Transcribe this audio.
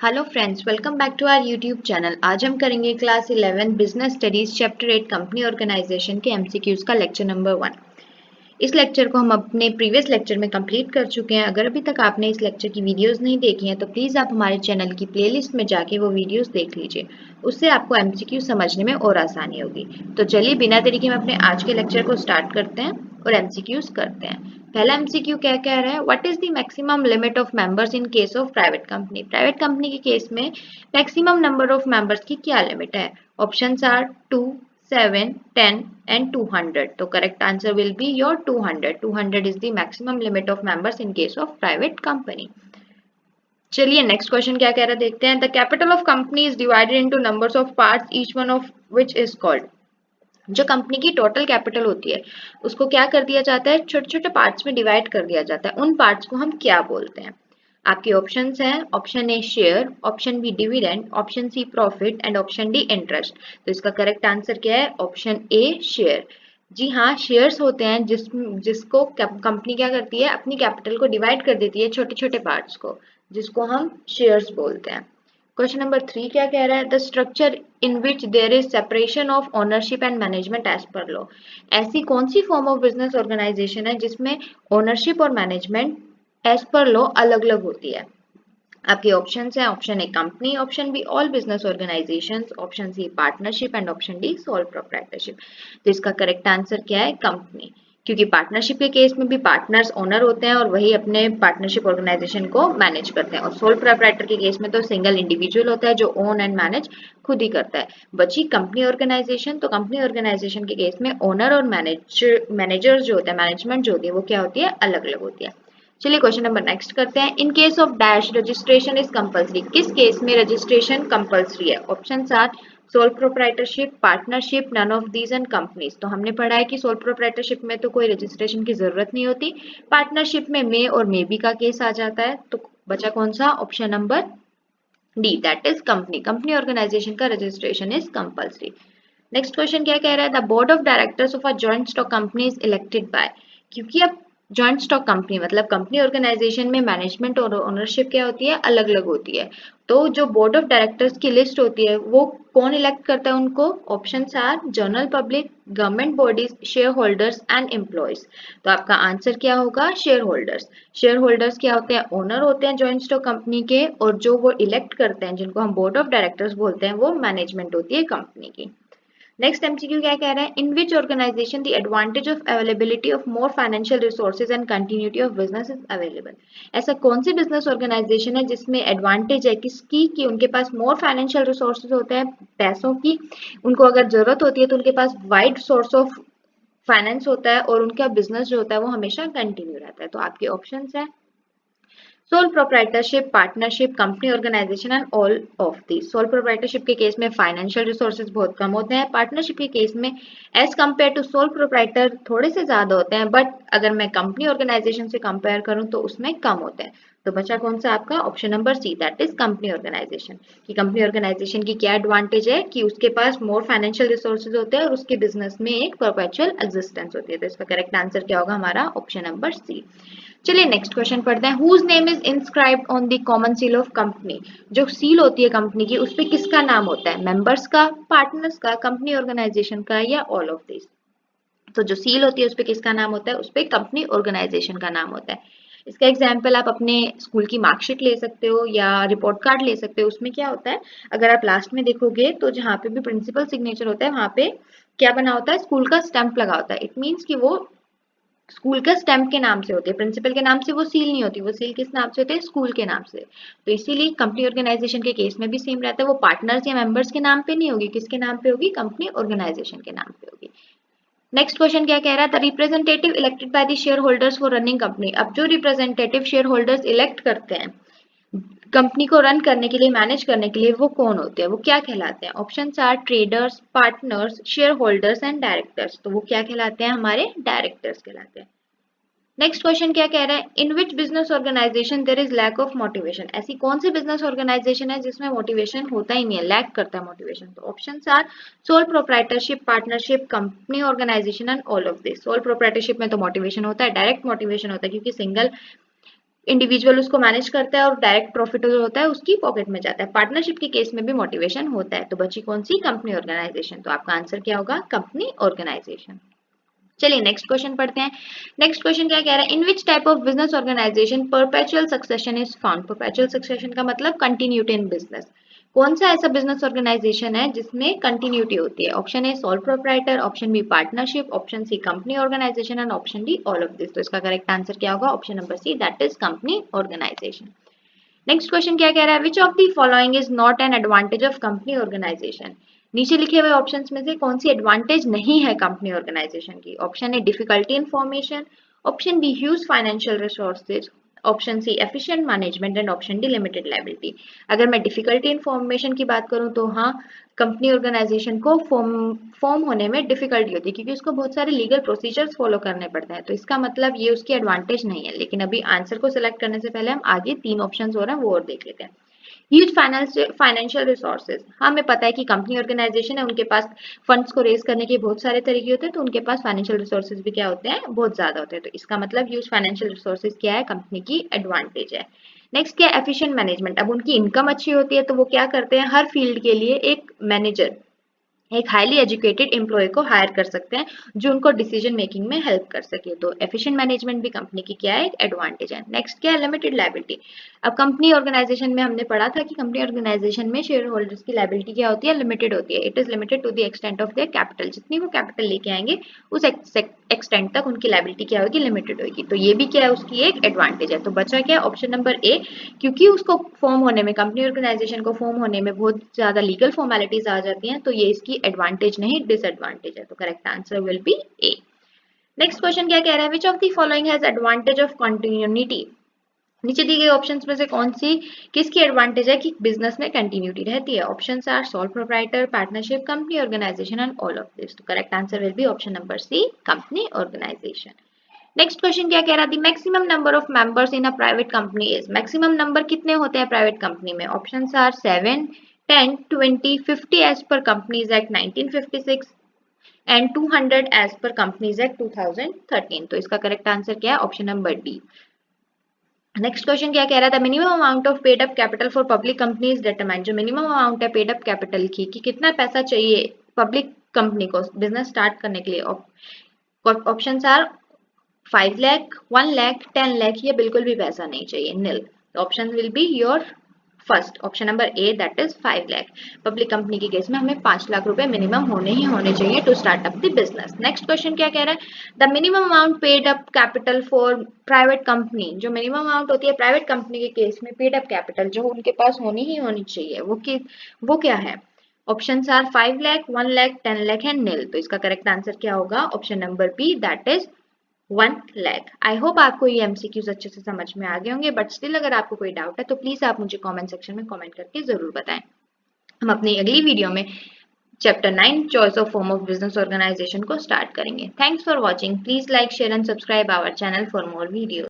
Hello friends, welcome back to our YouTube channel. आज हम करेंगे class 11 business studies chapter 8 company organisation के MCQs का लेक्चर नंबर 1। इस लेक्चर को हम अपने प्रीवियस लेक्चर में कंप्लीट कर चुके हैं। अगर अभी तक आपने इस लेक्चर की वीडियोस नहीं देखी हैं तो प्लीज़ आप हमारे चैनल की प्लेलिस्ट में जाके वो वीडियोस देख लीजिए। उससे आपको एमसीक्यू समझने में और आसानी होगी। तो चलिए बिना देरी के हम अपने आज के लेक्चर को स्टार्ट करते हैं और एमसीक्यूज करते हैं। पहला एमसीक्यू क्या कह रहा है, what is the maximum limit of members in case of private company. Private company के केस में मैक्सिमम नंबर ऑफ मेंबर्स की क्या लिमिट है। Options are 2, 7, 10 and 200. So correct answer will be your 200. 200 is the maximum limit of members in case of private company. चलिए next question क्या कह रहा है देखते हैं। The capital of company is divided into numbers of parts, each one of which is called. जो company की total capital होती है उसको क्या कर दिया जाता है, छोटे छोटे पार्ट्स में डिवाइड कर दिया जाता है। उन पार्ट्स को हम क्या बोलते हैं। आपके ऑप्शंस हैं, option A share, option B dividend, option C profit and option D interest. तो इसका करेक्ट आंसर क्या है, ऑप्शन ए शेयर। जी हाँ, शेयर्स होते हैं जिसको कंपनी क्या करती है, अपनी कैपिटल को डिवाइड कर देती है छोटे छोटे पार्ट्स को, जिसको हम शेयर्स बोलते हैं। क्वेश्चन नंबर 3 क्या कह रहा है, the structure in which there is separation of ownership and management as per law. ऐसी कौन सी फॉर्म ऑफ बिजनेस ऑर्गेनाइजेशन है जिसमें ओनरशिप और मैनेजमेंट एज पर लॉ अलग अलग होती है। आपके ऑप्शंस हैं, option A company, option B all business organisations, option C partnership and option D sole proprietorship. तो इसका करेक्ट आंसर क्या है, कंपनी। क्योंकि पार्टनरशिप के केस में भी पार्टनर्स ओनर होते हैं और वही अपने पार्टनरशिप ऑर्गेनाइजेशन को मैनेज करते हैं, और सोल प्रोप्राइटर के केस में तो सिंगल इंडिविजुअल होता है जो ओन एंड मैनेज खुद ही करता है। बची कंपनी ऑर्गेनाइजेशन, तो कंपनी ऑर्गेनाइजेशन के केस में ओनर और मैनेजर जो होता है, मैनेजमेंट जो होती है वो क्या होती है, अलग अलग होती है। चलिए क्वेश्चन नंबर नेक्स्ट करते हैं। In case of dash registration is compulsory. किस केस में रजिस्ट्रेशन कंपल्सरी है। Option are sole proprietorship, partnership, none of these and companies. तो हमने पढ़ा है कि सोल प्रोप्राइटरशिप में तो कोई रजिस्ट्रेशन की जरूरत नहीं होती, पार्टनरशिप में मे और मे बी का केस आ जाता है। तो बचा कौन सा, option number D, that is company. Company organisation का registration is compulsory. Next question क्या कह रहा है, the board of directors of a joint stock company is elected by. क्योंकि अब जॉइंट स्टॉक कंपनी मतलब कंपनी ऑर्गेनाइजेशन में मैनेजमेंट और ओनरशिप क्या होती है, अलग अलग होती है। तो जो बोर्ड ऑफ डायरेक्टर्स की लिस्ट होती है वो कौन इलेक्ट करता है उनको। Option are general public, government bodies, share holders and employees. तो आपका आंसर क्या होगा, शेयर होल्डर्स। शेयर होल्डर्स क्या होते हैं, ओनर होते हैं जॉइंट स्टॉक कंपनी के, और जो वो इलेक्ट करते हैं जिनको हम बोर्ड ऑफ डायरेक्टर्स बोलते हैं वो मैनेजमेंट होती है कंपनी की। नेक्स्ट एमसीक्यू क्या कह रहा है, in which organisation the advantage of availability of more financial resources and continuity of business is available. ऐसा कौन सी बिजनेस ऑर्गेनाइजेशन है जिसमें एडवांटेज है किसकी, कि उनके पास मोर फाइनेंशियल रिसोर्सेज होते हैं पैसों की, उनको अगर जरूरत होती है तो उनके पास वाइड सोर्स ऑफ फाइनेंस होता है और उनका बिजनेस जो होता है वो हमेशा कंटिन्यू रहता है। तो आपके ऑप्शंस है sole proprietorship, partnership, company organisation and all of this. Sole proprietorship के केस में फाइनेंशियल रिसोर्सेज बहुत कम होते हैं, पार्टनरशिप के केस में as compare to sole proprietor थोड़े से ज्यादा होते हैं, बट अगर मैं कंपनी ऑर्गेनाइजेशन से कंपेयर करूं तो उसमें कम होते हैं। तो बचा कौन सा आपका, option number C, that is company organisation. कि कंपनी ऑर्गेनाइजेशन की क्या एडवांटेज है कि उसके पास मोर फाइनेंशियल रिसोर्सेज होते हैं और उसके बिजनेस में एक परपेचुअल एग्जिस्टेंस होती है। तो इसका करेक्ट आंसर क्या होगा हमारा, ऑप्शन नंबर सी। चलिए नेक्स्ट क्वेश्चन पढ़ते हैं। Whose name is inscribed on the common seal of company. जो सील होती है कंपनी की उस पे किसका नाम होता है, मेंबर्स का, पार्टनर्स का, कंपनी ऑर्गेनाइजेशन का, या ऑल ऑफ दिस। तो जो सील होती है उस पे किसका नाम होता है, उस पे कंपनी ऑर्गेनाइजेशन का नाम होता है। इसका एग्जाम्पल आप अपने स्कूल की मार्कशीट ले सकते हो या रिपोर्ट कार्ड ले सकते हो। उसमें क्या होता है, अगर आप लास्ट में देखोगे तो जहाँ पे भी प्रिंसिपल सिग्नेचर होता है वहां पे क्या बना होता है, स्कूल का स्टैंप लगा होता है। इट मीन्स कि वो स्कूल का स्टैम्प के नाम से होती है, प्रिंसिपल के नाम से वो सील नहीं होती, वो सील किस नाम से होती है, स्कूल के नाम से। तो इसीलिए कंपनी ऑर्गेनाइजेशन के केस में भी सेम रहता है, वो पार्टनर्स या मेंबर्स के नाम पे नहीं होगी, किसके नाम पे होगी, कंपनी ऑर्गेनाइजेशन के नाम पे होगी। नेक्स्ट क्वेश्चन क्या कह रहा है, the representative elected by the share holders for running company. अब जो रिप्रेजेंटेटिव शेयर होल्डर्स इलेक्ट करते हैं कंपनी को रन करने के लिए, मैनेज करने के लिए, वो कौन होते हैं, वो क्या कहलाते हैं। Option are traders, partners, shareholders and directors. तो वो क्या कहलाते हैं, हमारे डायरेक्टर्स कहलाते हैं। नेक्स्ट क्वेश्चन क्या कह रहा है, in which business organisation there is lack of motivation. ऐसी कौन सी बिजनेस ऑर्गेनाइजेशन है जिसमें मोटिवेशन होता ही नहीं है, लैक करता है मोटिवेशन। तो option are sole proprietorship, partnership, company organisation and all of this. Sole proprietorship में तो मोटिवेशन होता है, डायरेक्ट मोटिवेशन होता है क्योंकि सिंगल इंडिविजुअल उसको मैनेज करता है और डायरेक्ट प्रॉफिट जो होता है उसकी पॉकेट में जाता है। पार्टनरशिप के केस में भी मोटिवेशन होता है। तो बची कौन सी? Company organisation. तो आपका आंसर क्या होगा? Company organisation. चलिए नेक्स्ट क्वेश्चन पढ़ते हैं। नेक्स्ट क्वेश्चन क्या कह रहा है? In which type of business organisation perpetual succession is found? Perpetual succession का मतलब कंटिन्यूटी इन बिजनेस। कौन सा ऐसा बिजनेस ऑर्गेनाइजेशन है जिसमें कंटिन्यूटी होती है? Option A sole proprietor, option B partnership, option C company organisation and option D all of this. तो इसका करेक्ट आंसर क्या होगा? Option number C, that is company organisation. Next question क्या कह रहा है? Which of the following is not an advantage of company organisation? नीचे लिखे हुए ऑप्शंस में से कौन सी एडवांटेज नहीं है कंपनी ऑर्गेनाइजेशन की? Option A difficulty in formation, option B huge financial resources, option C efficient management and option D limited liability. अगर मैं डिफिकल्टी इन फॉर्मेशन की बात करूं तो हाँ, कंपनी ऑर्गेनाइजेशन को फॉर्म होने में डिफिकल्टी होती है क्योंकि उसको बहुत सारे लीगल प्रोसीजर्स फॉलो करने पड़ते हैं। तो इसका मतलब ये उसकी एडवांटेज नहीं है। लेकिन अभी आंसर को सिलेक्ट करने से पहले हम आगे 3 ऑप्शंस हो रहे हैं वो और देख लेते हैं। ह्यूज फाइनेंशियल रिसोर्सेज, हाँ हमें पता है कि कंपनी ऑर्गेनाइजेशन है, उनके पास फंड्स को रेज करने के बहुत सारे तरीके होते हैं, तो उनके पास फाइनेंशियल रिसोर्सेज भी क्या होते हैं? बहुत ज्यादा होते हैं। तो इसका मतलब ह्यूज फाइनेंशियल रिसोर्सेज क्या है? कंपनी की एडवांटेज है। नेक्स्ट क्या? Efficient management. अब उनकी इनकम अच्छी होती है तो वो क्या करते हैं? हर फील्ड के लिए एक मैनेजर, एक हाईली एजुकेटेड एम्प्लॉय को हायर कर सकते हैं जो उनको डिसीजन मेकिंग में हेल्प कर सके। तो एफिशिएंट मैनेजमेंट भी कंपनी की क्या है? एक एडवांटेज है। नेक्स्ट क्या है? Limited liability. अब कंपनी ऑर्गेनाइजेशन में हमने पढ़ा था कि कंपनी ऑर्गेनाइजेशन में शेयर होल्डर्स की लायबिलिटी क्या होती है? लिमिटेड होती है। It is limited to the extent of their capital. जितनी वो कैपिटल लेके आएंगे उस एक्सटेंट तक उनकी लायबिलिटी क्या होगी? लिमिटेड होगी। तो ये भी क्या है? उसकी एक एडवांटेज है। तो बचा क्या? ऑप्शन नंबर ए, क्योंकि उसको फॉर्म होने में, कंपनी ऑर्गेनाइजेशन को फॉर्म होने में बहुत ज्यादा लीगल फॉर्मेलिटीज आ जाती हैं, तो ये इसकी एडवांटेज नहीं डिसएडवांटेज है। तो correct answer will B A. Next question क्या कह रहा है? Which of the following has advantage of continuity? नीचे दी गई ऑप्शंस में से कौन सी, किसकी एडवांटेज है कि बिजनेस में कंटिन्यूटी रहती है? Options are sole proprietor, partnership, company organisation and all of this. तो correct answer will be option number C, company organisation. Next question क्या कह रहा है? Maximum number of members in a private company is? Maximum number कितने होते हैं private company में? Options are 7, 10, 20, 50 as per companies act 1956 and 200 as per companies act 2013। तो इसका करेक्ट आंसर क्या है? Option number D. Next question क्या कह रहा था? Minimum amount of paid up capital for public companies determine. जो मिनिमम अमाउंट है पेड अप कैपिटल की, कि कितना पैसा चाहिए पब्लिक कंपनी को बिजनेस स्टार्ट करने के लिए? Options are 5 lakh, 1 lakh, 10 lakh, ये बिल्कुल भी पैसा नहीं चाहिए, nil. Option will be your first, option number A, that is 5 lakh। Public company के केस में हमें 5 लाख रुपए मिनिमम होने ही होने चाहिए to start up the business. Next question क्या कह रहा है? The minimum amount paid up capital for private company. जो मिनिमम अमाउंट होती है प्राइवेट कंपनी के केस में पेड अप कैपिटल जो उनके पास होनी ही होनी चाहिए, वो क्या है? Options are 5 lakh, 1 lakh, 10 lakh and nil. तो इसका करेक्ट आंसर क्या होगा? Option number B, that is 1 lakh। I hope आपको ये एमसीक्यूज अच्छे से समझ में आ गए होंगे, बट स्टिल अगर आपको कोई डाउट है तो प्लीज आप मुझे कमेंट सेक्शन में कमेंट करके जरूर बताएं। हम अपनी अगली वीडियो में chapter 9 choice of form of business organisation को स्टार्ट करेंगे। Thanks for watching. Please like, share and subscribe our channel for more video.